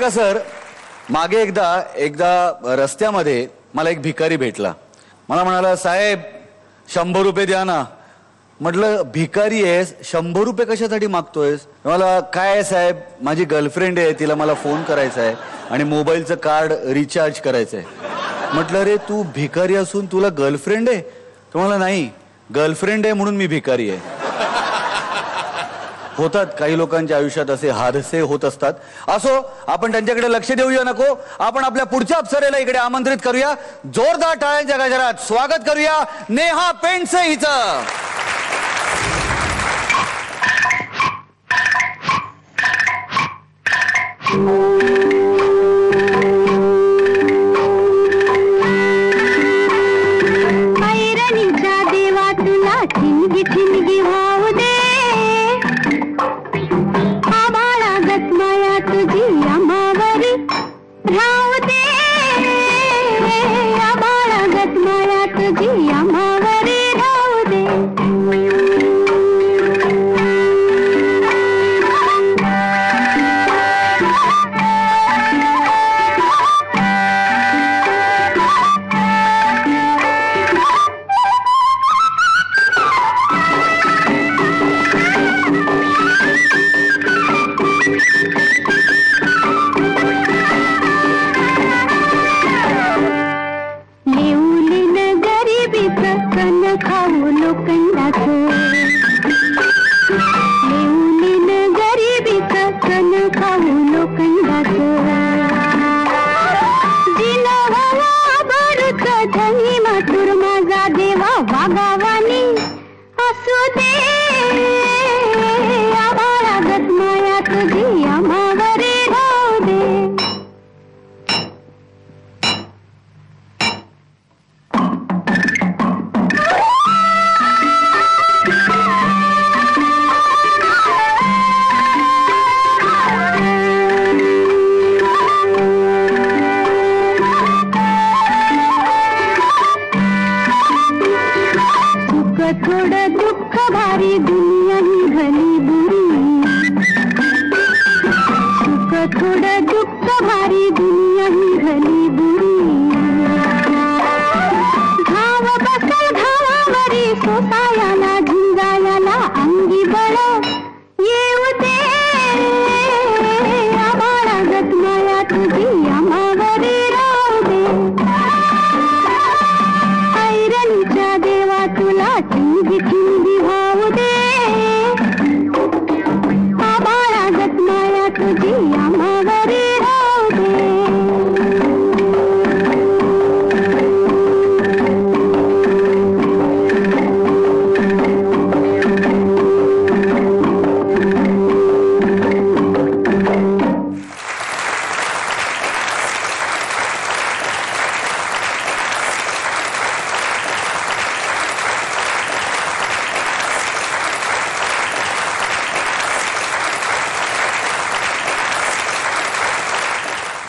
का सर, मागे एकदा रस्त्यामध्ये मला एक भिकारी भेटला. मला म्हणाला, साहेब 100 रुपये द्या ना. म्हटलं, भिकारी आहेस, 100 रुपये कशासाठी मागतोयस? मला, काय आहे साहेब, माझी गर्लफ्रेंड आहे, तिला मला फोन करायचा आहे आणि मोबाईलचं कार्ड रिचार्ज करायचं आहे. म्हटलं, रे तू भिकारी असून तुला गर्लफ्रेंड आहे? तुम्हाला नाही, गर्लफ्रेंड आहे म्हणून मी भिकारी आहे. होतात काही लोकांच्या आयुष्यात असे हादसे होत असतात. असो, आपण त्यांच्याकडे लक्ष देऊया नको. आपण आपल्या पुढच्या अप्सरेला इकडे आमंत्रित करूया. जोरदार टाळ्यांच्या गजरात स्वागत करूया नेहा पेंडसे हिचं.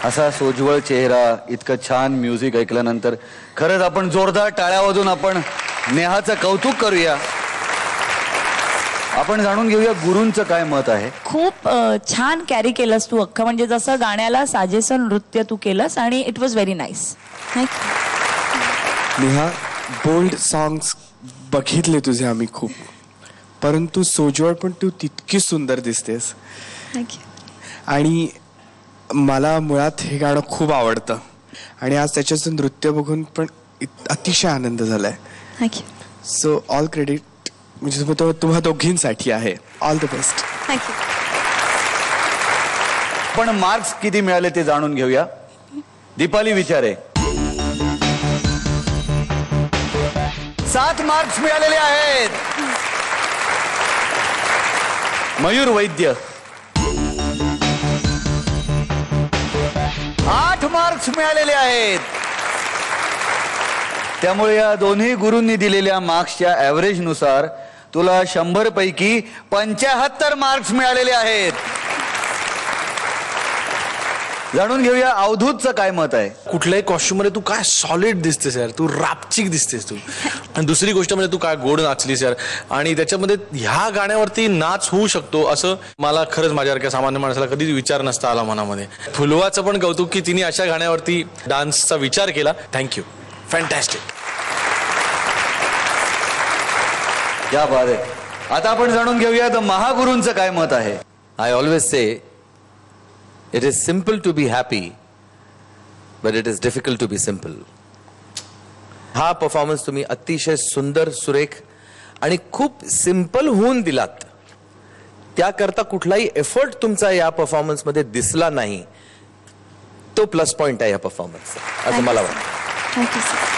असा सोज्वळ चेहरा, इतकं छान म्युझिक ऐकल्यानंतर खरंच आपण जोरदार टाळ्या वाजवून आपण नेहाचं कौतुक करूया. आपण जाणून घेऊया गुरूंचं काय मत आहे. खूप छान कॅरी केलंस तू अख्खं, म्हणजे जसं गाण्याला साजेसं नृत्य तू केलंस आणि it was very nice. Neha, bold songs बघितले तुझे आम्ही खूप, परंतु सोज्वळ पण तू तितकी सुंदर दिसतेस. आणि मला मुळात हे गाणं खूप आवडतं आणि आज त्याच्याचं नृत्य बघून पण अतिशय आनंद झालाय. सो ऑल क्रेडिट म्हणजे तुम्हा दोघींसाठी आहे. All the best. थँक्यू. पण मार्क्स किती मिळाले ते जाणून घेऊया. दीपाली विचारे 7 मार्क्स मिळालेले आहेत. मयूर वैद्य 8 मार्क्स मिळालेले आहेत. त्यामुळे या दोन्ही गुरूंनी दिलेल्या मार्क्सच्या ऍव्हरेज नुसार तुला 100 पैकी 75 मार्क्स मिळालेले आहेत. जाणून घेऊया अवधूतचं काय मत आहे. कुठल्याही कॉस्ट्युम मध्ये तू काय सॉलिड दिसतेस यार, तू रापचिक दिसतेस तू. आणि दुसरी गोष्ट म्हणजे तू काय गोड नाचलीस यार. आणि त्याच्यामध्ये ह्या गाण्यावरती नाच होऊ शकतो असं मला खरंच माझ्यासारख्या सामान्य माणसाला कधीच विचार नसता आला मनामध्ये. फुलवाचं पण कौतुक की तिने अशा गाण्यावरती डान्सचा विचार केला. Thank you, fantastic. क्या बात आहे. आता आपण जाणून घेऊया तर महागुरूंचं काय मत आहे. I always say it is simple to be happy, but it is difficult to be simple. हा परफॉर्मन्स तुम्ही अतिशय सुंदर, सुरेख आणि खूप सिंपल होऊन दिलात. त्याकरता कुठलाही एफर्ट तुमचा या परफॉर्मन्स मध्ये दिसला नाही. तो प्लस पॉइंट आहे या परफॉर्मन्सचा असं मला वाटतं. Thank you sir.